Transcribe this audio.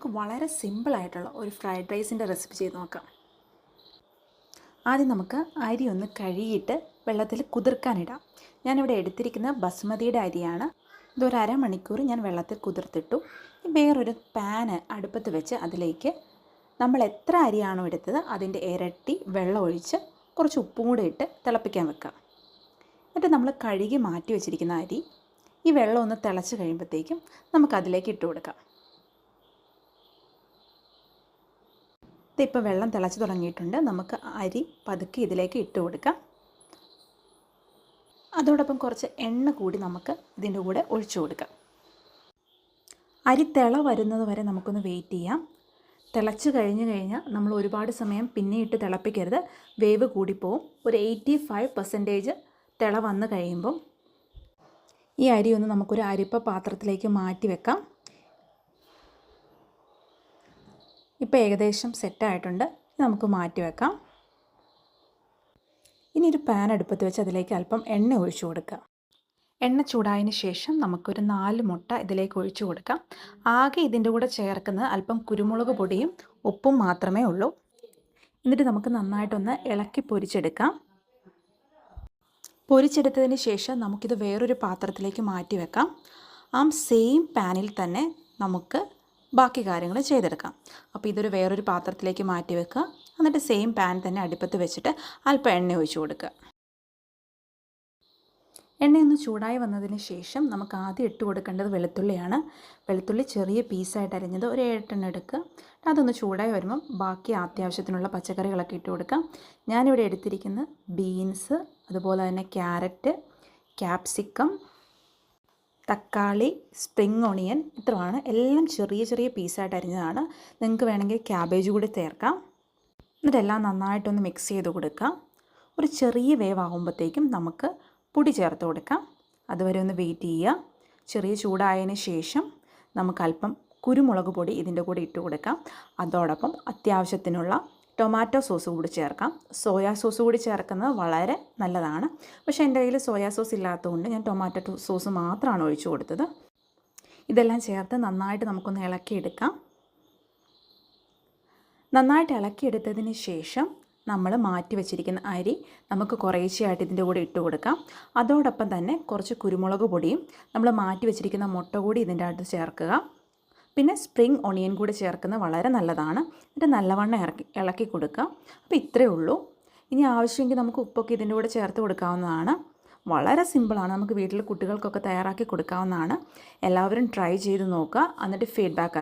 നമുക്ക് വളരെ സിമ്പിളായിട്ടുള്ള ഒരു ഫ്രൈഡ് റൈസിൻ്റെ റെസിപ്പി ചെയ്ത് നോക്കാം. ആദ്യം നമുക്ക് അരി ഒന്ന് കഴുകിയിട്ട് വെള്ളത്തിൽ കുതിർക്കാനിടാം. ഞാനിവിടെ എടുത്തിരിക്കുന്ന ബസുമതിയുടെ അരിയാണ്. ഇതൊരു അരമണിക്കൂർ ഞാൻ വെള്ളത്തിൽ കുതിർത്തിട്ടു. വേറൊരു പാന് അടുപ്പത്ത് വെച്ച് അതിലേക്ക് നമ്മൾ എത്ര അരിയാണോ എടുത്തത് അതിൻ്റെ ഇരട്ടി വെള്ളം ഒഴിച്ച് കുറച്ച് ഉപ്പും കൂടെ ഇട്ട് തിളപ്പിക്കാൻ വെക്കാം. എന്നിട്ട് നമ്മൾ കഴുകി മാറ്റി വെച്ചിരിക്കുന്ന അരി ഈ വെള്ളം ഒന്ന് തിളച്ച് കഴിയുമ്പോഴത്തേക്കും നമുക്കതിലേക്ക് ഇട്ട് കൊടുക്കാം. ഇപ്പോൾ വെള്ളം തിളച്ച് തുടങ്ങിയിട്ടുണ്ട്. നമുക്ക് അരി പതുക്കെ ഇതിലേക്ക് ഇട്ട് കൊടുക്കാം. അതോടൊപ്പം കുറച്ച് എണ്ണ കൂടി നമുക്ക് ഇതിൻ്റെ കൂടെ ഒഴിച്ചു കൊടുക്കാം. അരി തിള വരുന്നത് വരെ നമുക്കൊന്ന് വെയിറ്റ് ചെയ്യാം. തിളച്ച് കഴിഞ്ഞാൽ നമ്മൾ ഒരുപാട് സമയം പിന്നെ ഇട്ട് തിളപ്പിക്കരുത്, വേവ് കൂടിപ്പോവും. ഒരു 85% തിള വന്ന് കഴിയുമ്പം ഈ അരി ഒന്ന് നമുക്കൊരു അരിപ്പ പാത്രത്തിലേക്ക് മാറ്റി വെക്കാം. ഇപ്പോൾ ഏകദേശം സെറ്റായിട്ടുണ്ട്. നമുക്ക് മാറ്റി വെക്കാം. ഇനി ഒരു പാൻ അടുപ്പത്ത് വെച്ച് അതിലേക്ക് അല്പം എണ്ണ ഒഴിച്ചു കൊടുക്കുക. എണ്ണ ചൂടായതിന് ശേഷം നമുക്കൊരു 4 മുട്ട ഇതിലേക്ക് ഒഴിച്ചു കൊടുക്കാം. ആകെ ഇതിൻ്റെ കൂടെ ചേർക്കുന്നത് അല്പം കുരുമുളക് പൊടിയും ഉപ്പും മാത്രമേ ഉള്ളൂ. എന്നിട്ട് നമുക്ക് നന്നായിട്ടൊന്ന് ഇളക്കി പൊരിച്ചെടുക്കാം. പൊരിച്ചെടുത്തതിന് ശേഷം നമുക്കിത് വേറൊരു പാത്രത്തിലേക്ക് മാറ്റി വെക്കാം. ആ സെയിം പാനിൽ തന്നെ നമുക്ക് ബാക്കി കാര്യങ്ങൾ ചെയ്തെടുക്കാം. അപ്പോൾ ഇതൊരു വേറൊരു പാത്രത്തിലേക്ക് മാറ്റി വെക്കുക. എന്നിട്ട് സെയിം പാൻ തന്നെ അടുപ്പത്ത് വെച്ചിട്ട് അല്പം എണ്ണ ഒഴിച്ചു കൊടുക്കുക. എണ്ണയൊന്ന് ചൂടായി വന്നതിന് ശേഷം നമുക്ക് ആദ്യം ഇട്ട് കൊടുക്കേണ്ടത് വെളുത്തുള്ളിയാണ്. വെളുത്തുള്ളി ചെറിയ പീസായിട്ട് അരിഞ്ഞത് ഒരു 7 എണ്ണം എടുക്കുക. അതൊന്ന് ചൂടായി വരുമ്പം ബാക്കി അത്യാവശ്യത്തിനുള്ള പച്ചക്കറികളൊക്കെ ഇട്ട് കൊടുക്കാം. ഞാനിവിടെ എടുത്തിരിക്കുന്ന ബീൻസ്, അതുപോലെ തന്നെ ക്യാരറ്റ്, ക്യാപ്സിക്കം, തക്കാളി, സ്പ്രിംഗ് ഓണിയൻ, ഇത്രയാണ്. എല്ലാം ചെറിയ ചെറിയ പീസായിട്ട് അരിഞ്ഞതാണ്. നിങ്ങൾക്ക് വേണമെങ്കിൽ ക്യാബേജ് കൂടി ചേർക്കാം. എന്നിട്ടെല്ലാം നന്നായിട്ടൊന്ന് മിക്സ് ചെയ്ത് കൊടുക്കാം. ഒരു ചെറിയ വേവാകുമ്പോഴത്തേക്കും നമുക്ക് പൊടി ചേർത്ത് കൊടുക്കാം. അതുവരെ ഒന്ന് വെയിറ്റ് ചെയ്യുക. ചെറിയ ചൂടായതിന് ശേഷം നമുക്ക് അല്പം കുരുമുളക് പൊടി ഇതിൻ്റെ കൂടെ ഇട്ട് കൊടുക്കാം. അതോടൊപ്പം അത്യാവശ്യത്തിനുള്ള ടൊമാറ്റോ സോസ് കൂടി ചേർക്കാം. സോയാ സോസ് കൂടി ചേർക്കുന്നത് വളരെ നല്ലതാണ്. പക്ഷേ എൻ്റെ കയ്യിൽ സോയാ സോസ് ഇല്ലാത്തതുകൊണ്ട് ഞാൻ ടൊമാറ്റോ സോസ് മാത്രമാണ് ഒഴിച്ചു കൊടുത്തത്. ഇതെല്ലാം ചേർത്ത് നന്നായിട്ട് നമുക്കൊന്ന് ഇളക്കിയെടുക്കാം. നന്നായിട്ട് ഇളക്കിയെടുത്തതിന് ശേഷം നമ്മൾ മാറ്റി വെച്ചിരിക്കുന്ന അരി നമുക്ക് കുറേശ്ശെയായിട്ട് ഇതിൻ്റെ കൂടെ ഇട്ട് കൊടുക്കാം. അതോടൊപ്പം തന്നെ കുറച്ച് കുരുമുളക് പൊടിയും നമ്മൾ മാറ്റി വെച്ചിരിക്കുന്ന മുട്ട കൂടി ഇതിൻ്റെ അകത്ത് ചേർക്കുക. പിന്നെ സ്പ്രിംഗ് ഓണിയൻ കൂടി ചേർക്കുന്നത് വളരെ നല്ലതാണ്. എന്നിട്ട് നല്ലവണ്ണം ഇളക്കി കൊടുക്കുക. അപ്പോൾ ഇത്രയേ ഉള്ളൂ. ഇനി ആവശ്യമെങ്കിൽ നമുക്ക് ഉപ്പൊക്കെ ഇതിൻ്റെ കൂടെ ചേർത്ത് കൊടുക്കാവുന്നതാണ്. വളരെ സിമ്പിളാണ്. നമുക്ക് വീട്ടിൽ കുട്ടികൾക്കൊക്കെ തയ്യാറാക്കി കൊടുക്കാവുന്നതാണ്. എല്ലാവരും ട്രൈ ചെയ്ത് നോക്കുക. എന്നിട്ട് ഫീഡ്ബാക്ക്